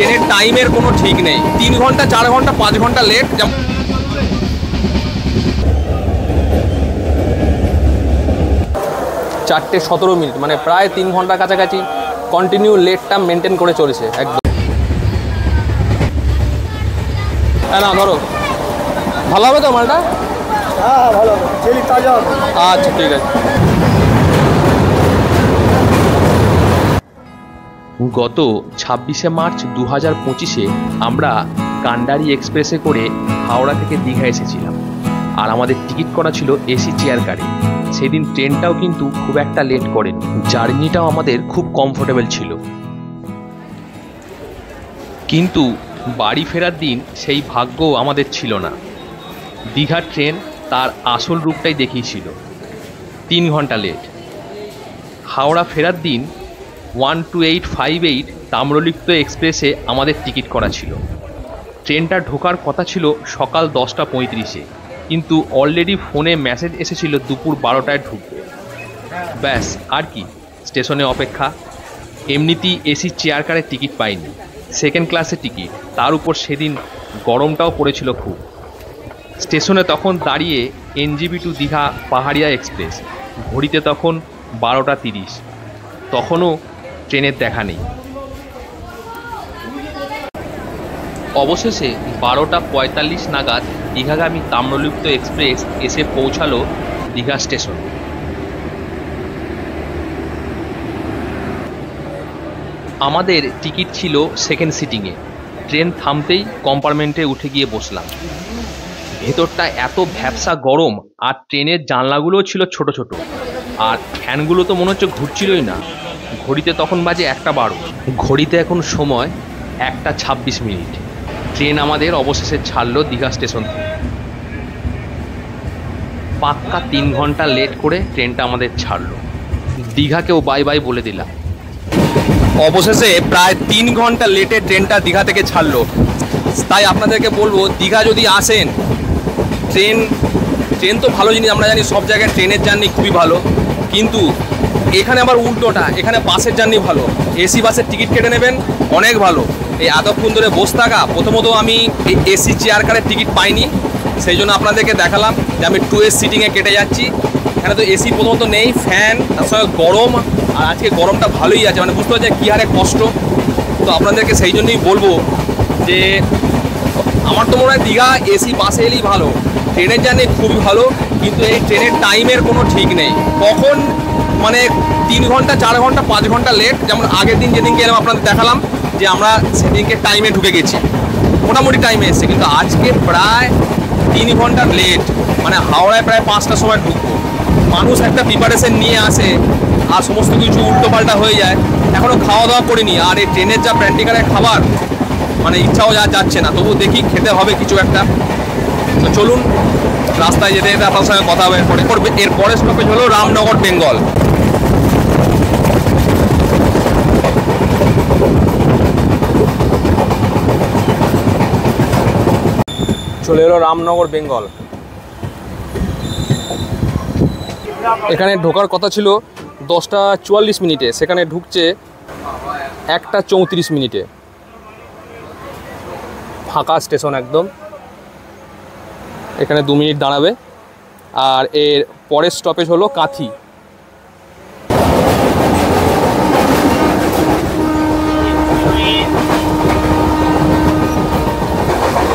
ট্রেনের টাইমের কোনো ঠিক নেই, 3 ঘন্টা 4 ঘন্টা 5 ঘন্টা লেট। যেমন 4:17 মানে প্রায় 3 ঘন্টার কাছাকাছি কন্টিনিউ লেটটা মেনটেন করে চলেছে একদম। হ্যাঁ না ধরো, ভালো হবে তো মালটা? হ্যাঁ ভালো হবে, তাজা হবে। আচ্ছা ঠিক আছে। গত 26শে মার্চ 2025-এ আমরা কান্ডারি এক্সপ্রেসে করে হাওড়া থেকে দীঘা এসেছিলাম, আর আমাদের টিকিট করা ছিল এসি চেয়ার কারে। সেদিন ট্রেনটাও কিন্তু খুব একটা লেট করেনি, জার্নিটাও আমাদের খুব কমফোর্টেবল ছিল। কিন্তু বাড়ি ফেরার দিন সেই ভাগ্য আমাদের ছিল না। দীঘার ট্রেন তার আসল রূপটাই দেখিয়েছিল, 3 ঘন্টা লেট। হাওড়া ফেরার দিন 12858 তাম্রলিপ্ত এক্সপ্রেসে আমাদের টিকিট করা ছিল। ট্রেনটা ঢোকার কথা ছিল সকাল 10:35-এ, কিন্তু অলরেডি ফোনে মেসেজ এসেছিল দুপুর 12টায় ঢুকবে। ব্যাস, আর কি, স্টেশনে অপেক্ষা। এমনিতেই এসি চেয়ার কারে টিকিট পাইনি, সেকেন্ড ক্লাসের টিকিট, তার উপর সেদিন গরমটাও পড়েছিল খুব। স্টেশনে তখন দাঁড়িয়ে NJP টু দীঘা পাহাড়িয়া এক্সপ্রেস, ঘড়িতে তখন 12:30, তখনও ট্রেনের দেখা নেই। অবশেষে 12:45 নাগাদ দীঘাগামী তাম্রলিপ্ত এক্সপ্রেস এসে পৌঁছালো দীঘা স্টেশন। আমাদের টিকিট ছিল সেকেন্ড সিটিংয়ে। ট্রেন থামতেই কম্পার্টমেন্টে উঠে গিয়ে বসলাম। ভেতরটা এত ভ্যাপসা গরম, আর ট্রেনের জানলাগুলোও ছিল ছোট ছোট, আর ফ্যানগুলো তো মনে হচ্ছে ঘুরছিলই না। ঘড়িতে তখন বাজে 1:12, ঘড়িতে এখন সময় 1:26। ট্রেন আমাদের অবশেষে ছাড়লো দীঘা স্টেশন থেকে। পাক্কা 3 ঘন্টা লেট করে ট্রেনটা আমাদের ছাড়লো। দীঘাকেও বাই বাই বলে দিলাম। অবশেষে প্রায় 3 ঘন্টা লেটে ট্রেনটা দীঘা থেকে ছাড়লো। তাই আপনাদেরকে বলবো, দীঘা যদি আসেন, ট্রেন তো ভালো জিনিস, আমরা জানি সব জায়গায় ট্রেনের জার্নি খুবই ভালো, কিন্তু এখানে আবার উল্টোটা, এখানে বাসের জার্নি ভালো। এসি বাসের টিকিট কেটে নেবেন, অনেক ভালো। এই এতক্ষণ ধরে বসে থাকা, প্রথমত আমি এই এসি চেয়ার কারের টিকিট পাইনি, সেই জন্য আপনাদেরকে দেখালাম যে আমি 2S সিটিংয়ে কেটে যাচ্ছি। এখানে তো এসি প্রথমত নেই, ফ্যান, তার সঙ্গে গরম, আর আজকে গরমটা ভালোই আছে, মানে বুঝতে পারছি কী হারে কষ্ট। তো আপনাদেরকে সেই জন্যই বলবো যে আমার তো মনে হয় দীঘা এসি বাসে এলেই ভালো। ট্রেনের জার্নি খুবই ভালো, কিন্তু এই ট্রেনের টাইমের কোনো ঠিক নেই, কখন মানে 3 ঘন্টা 4 ঘন্টা 5 ঘন্টা লেট। যেমন আগের দিন যেদিনকে এলাম আপনাদের দেখালাম যে আমরা সেদিনকে টাইমে ঢুকে গেছি, মোটামুটি টাইমে এসছে, কিন্তু আজকে প্রায় 3 ঘন্টা লেট। মানে হাওড়ায় প্রায় 5টার সময় ঢুকবো। মানুষ একটা প্রিপারেশন নিয়ে আসে, আর সমস্ত কিছু উল্টোপাল্টা হয়ে যায়। এখনও খাওয়া দাওয়া করিনি, আর এই ট্রেনের যা প্র্যাকটিক্যালের খাবার, মানে ইচ্ছাও যাচ্ছে না, তবু দেখি খেতে হবে কিছু একটা। তো চলুন, রাস্তায় যেতে যেতে আপনার সঙ্গে কথা হবে। এরপরে স্টপেজ হলো রামনগর বেঙ্গল। চলে এলো রামনগর বেঙ্গল। এখানে ঢোকার কথা ছিল 10:44, সেখানে ঢুকছে 1:34। ফাঁকা স্টেশন একদম। এখানে 2 মিনিট দাঁড়াবে, আর এর পরের স্টপেজ হলো কাঁথি।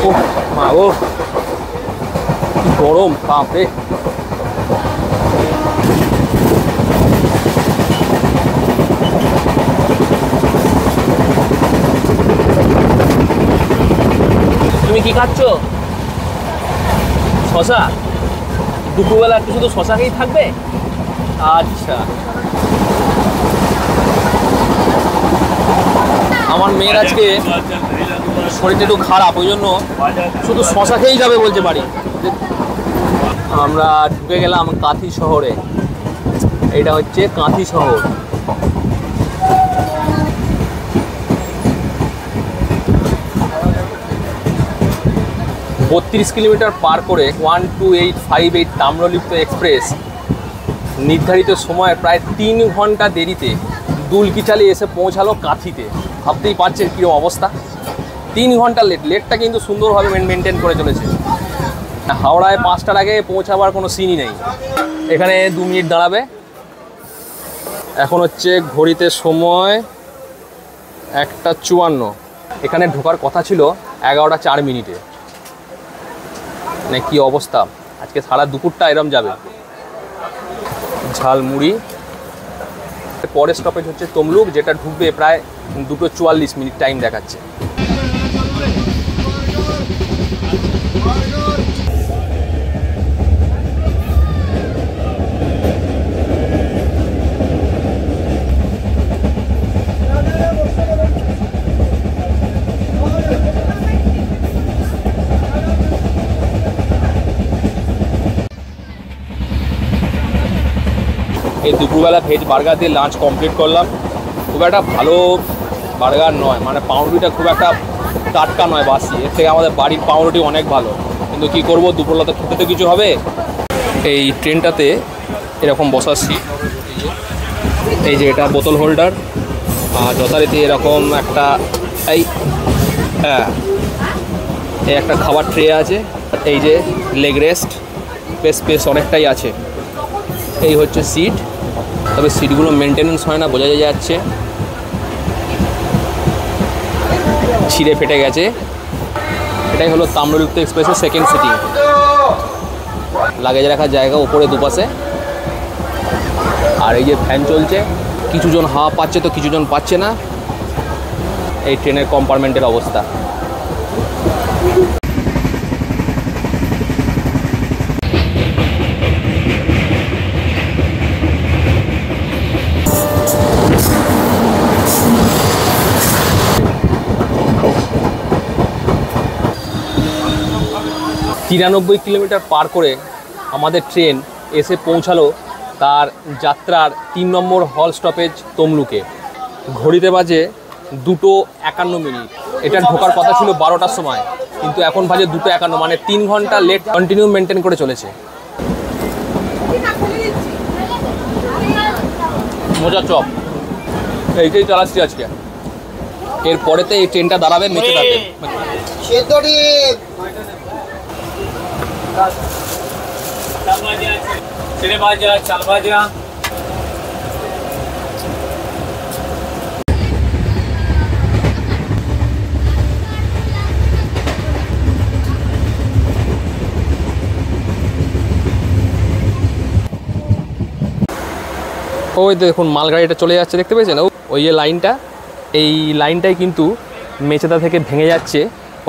ও মা, ও গরম, বাপরে। তুমি কি খাচ্ছ? শশা? দুপুরবেলা একটু শুধু শশা খেয়েই থাকবে? আচ্ছা। আমার মেয়ের আজকে শরীরটা একটু খারাপ, ওই জন্য শুধু শশা খেয়েই যাবে বলছে বাড়ি। আমরা ঢুকে গেলাম কাঁথি শহরে। এটা হচ্ছে কাঁথি শহর। বত্রিশ কিলোমিটার পার করে 12858 তাম্রলিপ্ত এক্সপ্রেস নির্ধারিত সময়ে প্রায় 3 ঘন্টা দেরিতে দুলকিচালি এসে পৌঁছালো কাঁথিতে। ভাবতেই পারছেন কীরকম অবস্থা। 3 ঘন্টা লেটটা কিন্তু সুন্দরভাবে মেনটেন করে চলেছে। হাওড়ায় 5টার আগে পৌঁছাবার কোনো সিনই নেই। এখানে 2 মিনিট দাঁড়াবে। এখন হচ্ছে ঘড়িতে সময় 1:54। এখানে ঢোকার কথা ছিল 11:04। মানে কী অবস্থা, আজকে সারা দুপুরটা এরম যাবে। ঝালমুড়ি। পরের স্টপেজ হচ্ছে তমলুক, যেটা ঢুকবে প্রায় 2:44 টাইম দেখাচ্ছে। এই দুপুরবেলা ভেজ বার্গার দিয়ে লাঞ্চ কমপ্লিট করলাম। খুব একটা ভালো বার্গার নয়, মানে পাউরুটিটা খুব একটা টাটকা নয়, বাসি। এর থেকে আমাদের বাড়ির পাউরুটি অনেক ভালো, কিন্তু কি করব, দুপুরবেলা তো খেতে তো কিছু হবে। এই ট্রেনটাতে এরকম বসার সিট, এই যে এটা বোতল হোল্ডার, আর যথারীতি এরকম একটা এই একটা খাবার ট্রে আছে, এই যে লেগ রেস্ট, স্পেস অনেকটাই আছে। এই হচ্ছে সিট, তবে সিটগুলো মেনটেনেন্স হয় না, বোঝা যাচ্ছে ছিঁড়ে ফেটে গেছে। এটাই হলো তাম্রলিপ্ত এক্সপ্রেসের সেকেন্ড সিটিং। লাগেজ রাখার জায়গা উপরে দুপাশে, আর এই যে ফ্যান চলছে। কিছুজন হাওয়া পাচ্ছে তো কিছুজন পাচ্ছে না। এই ট্রেনের কম্পার্টমেন্টের অবস্থা। তিরানব্বই কিলোমিটার পার করে আমাদের ট্রেন এসে পৌঁছালো তার যাত্রার 3 নম্বর হল স্টপেজ তমলুকে। ঘড়িতে বাজে 2:51। এটা ঢোকার কথা ছিল 12টার সময়, কিন্তু এখন বাজে 2:51, মানে 3 ঘন্টা লেট কন্টিনিউ মেনটেন করে চলেছে। মোজা চপ এইটাই চালাচ্ছি আজকে। এরপরেতে এই ট্রেনটা দাঁড়াবে মেচেদাতে। ছেলে ভাজা, চাল ভাজা। ওই দেখুন মালগাড়িটা চলে যাচ্ছে, দেখতে পেয়েছেন? ওই যে লাইনটা, এই লাইনটাই কিন্তু মেচেদা থেকে ভেঙে যাচ্ছে,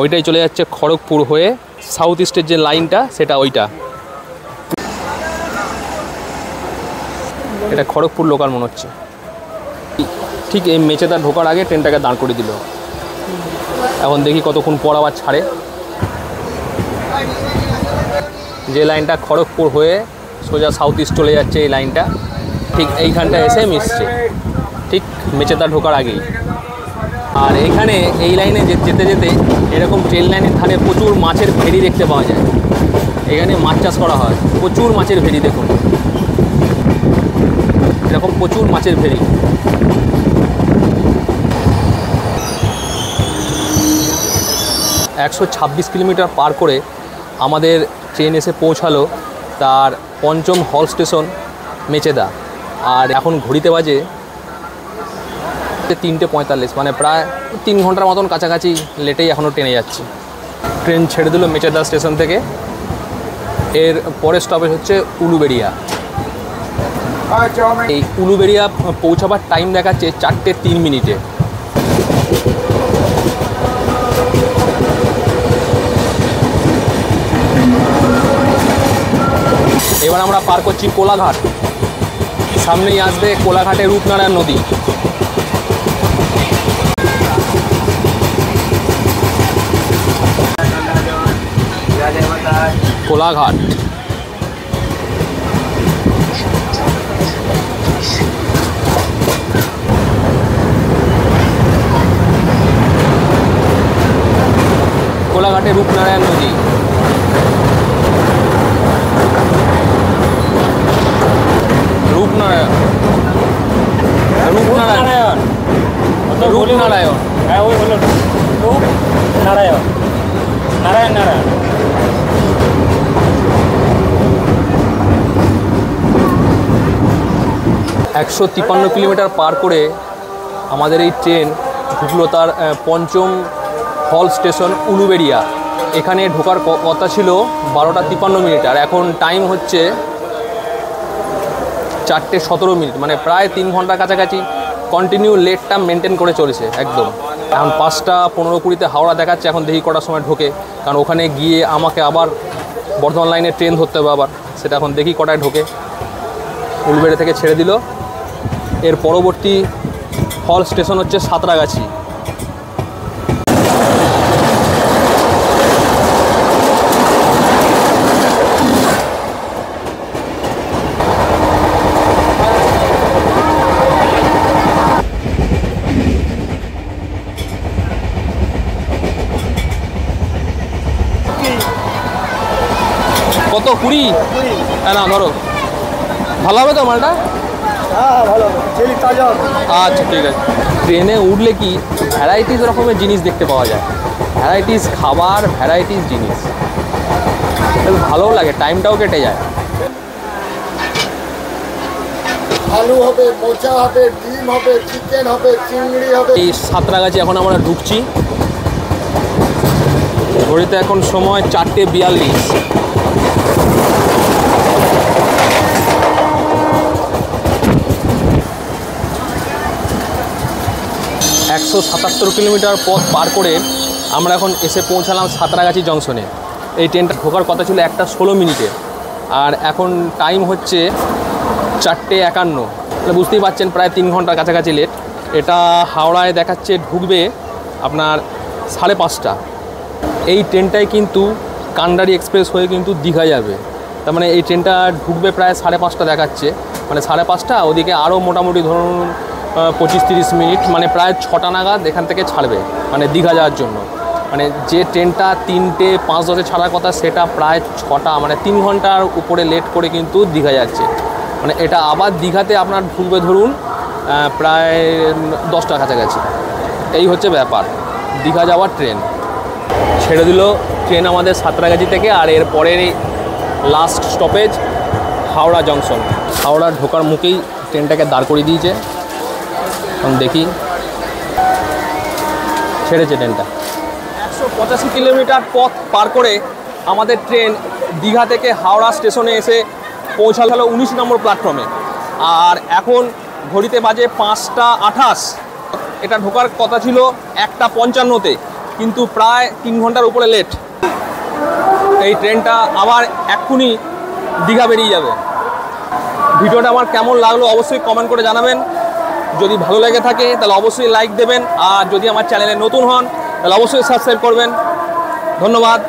ওইটাই চলে যাচ্ছে খড়গপুর হয়ে। সাউথ ইস্টের যে লাইনটা সেটা ওইটা। এটা খড়গপুর লোকাল মনে হচ্ছে। ঠিক এই মেচেদা ঢোকার আগে ট্রেনটাকে দাঁড় করে দিল। এখন দেখি কতক্ষণ পর আবার ছাড়ে। যে লাইনটা খড়গপুর হয়ে সোজা সাউথ ইস্ট চলে যাচ্ছে, এই লাইনটা ঠিক এইখানটা এসে মিশছে, ঠিক মেচেদা ঢোকার আগেই। আর এখানে এই লাইনে যেতে যেতে এরকম ট্রেন লাইনের ধারে প্রচুর মাছের ভেড়ি দেখতে পাওয়া যায়। এখানে মাছ চাষ করা হয়, প্রচুর মাছের ভেড়ি। দেখুন এরকম প্রচুর মাছের ভেড়ি। একশো 26 কিলোমিটার পার করে আমাদের ট্রেন এসে পৌঁছালো তার 5ম হল স্টেশন মেচেদা। আর এখন ঘড়িতে বাজে 3:45, মানে প্রায় 3 ঘন্টার মতন কাছাকাছি লেটেই এখনও ট্রেনে যাচ্ছি। ট্রেন ছেড়ে দিল মেচেদা স্টেশন থেকে। এর পরের স্টপেজ হচ্ছে উলুবেড়িয়া। এই উলুবেড়িয়া পৌঁছাবার টাইম দেখাচ্ছে 4:03। এবার আমরা পার করছি কোলাঘাট। সামনেই আসবে কোলাঘাটে রূপনারায়ণ নদী। কোলাঘাট। কোলাঘাটে রূপনারায়ণ নদী। রূপনারায়ণ রূপনারায়ণ রূপনারায়ণ, হ্যাঁ ওই হলো 153 কিলোমিটার পার করে আমাদের এই ট্রেন ঢুকলো তার পঞ্চম হল স্টেশন উলুবেড়িয়া। এখানে ঢোকার কথা ছিল 12টা 53 মিনিট, আর এখন টাইম হচ্ছে 4টে 17 মিনিট, মানে প্রায় 3 ঘন্টার কাছাকাছি কন্টিনিউ লেটটা মেনটেন করে চলেছে একদম। এখন 5টা 15-20 হাওড়া দেখাচ্ছে, এখন দেখি কটার সময় ঢোকে, কারণ ওখানে গিয়ে আমাকে আবার বর্ধমান লাইনে ট্রেন ধরতে হবে আবার, সেটা এখন দেখি কটায় ঢোকে। উলুবেড়িয়া থেকে ছেড়ে দিল, এর পরবর্তী হল স্টেশন হচ্ছে সাঁতরাগাছি। কত 20? হ্যাঁ, না ধরো, ভালো হবে তো মালটা? হ্যাঁ ভালো হবে, ছেলে তাজা হবে। আচ্ছা ঠিক আছে। ট্রেনে উঠলে কি ভ্যারাইটিস রকমের জিনিস দেখতে পাওয়া যায়, ভ্যারাইটিস খাবার, ভ্যারাইটিস জিনিস, বেশ ভালোও লাগে, টাইমটাও কেটে যায়। আলু হবে, মোচা হবে, ডিম হবে, চিকেন হবে, চিংড়ি হবে। এই সাঁতরাগাছি এখন আমরা ঢুকছি। ঘড়িতে এখন সময় 4:42। 177 কিলোমিটার পথ পার করে আমরা এখন এসে পৌঁছালাম সাঁতরাগাছি জংশনে। এই ট্রেনটা ঢোকার কথা ছিল 1টা 16 মিনিটে, আর এখন টাইম হচ্ছে 4:51। তাহলে বুঝতেই পারছেন প্রায় 3 ঘন্টার কাছাকাছি লেট। এটা হাওড়ায় দেখাচ্ছে ঢুকবে আপনার 5:30। এই ট্রেনটাই কিন্তু কান্ডারি এক্সপ্রেস হয়ে কিন্তু দীঘা যাবে, তার মানে এই ট্রেনটা ঢুকবে প্রায় 5:30 দেখাচ্ছে, মানে 5:30, ওদিকে আরও মোটামুটি ধরুন 25-30 মিনিট, মানে প্রায় 6টা নাগাদ এখান থেকে ছাড়বে, মানে দীঘা যাওয়ার জন্য। মানে যে ট্রেনটা 3:05 ছাড়ার কথা সেটা প্রায় 6টা, মানে 3 ঘন্টার উপরে লেট করে কিন্তু দীঘা যাচ্ছে। মানে এটা আবার দীঘাতে আপনার ঢুকবে ধরুন প্রায় 10টার কাছাকাছি। এই হচ্ছে ব্যাপার, দীঘা যাওয়ার ট্রেন। ছেড়ে দিল ট্রেন আমাদের সাঁতরাগাছি থেকে, আর এরপরের last stoppage Howrah junction. Howrah ঢোকার মুখেই ট্রেনটাকে দাঁড় করিয়ে দিয়েছে, এখন দেখি ছেড়েছে ট্রেনটা। 185 কিলোমিটার পথ পার করে আমাদের ট্রেন দীঘা থেকে হাওড়া স্টেশনে এসে পৌঁছালো 19 নম্বর প্ল্যাটফর্মে, আর এখন ঘড়িতে বাজে 5:28। এটা ঢোকার কথা ছিল 1:55-তে, কিন্তু প্রায় 3 ঘন্টার উপরে লেট। এই ট্রেনটা আবার এক্ষুনি দীঘা বেরিয়ে যাবে। ভিডিওটা আমার কেমন লাগলো অবশ্যই কমেন্ট করে জানাবেন। যদি ভালো লেগে থাকে তাহলে অবশ্যই লাইক দেবেন, আর যদি আমার চ্যানেলে নতুন হন তাহলে অবশ্যই সাবস্ক্রাইব করবেন। ধন্যবাদ।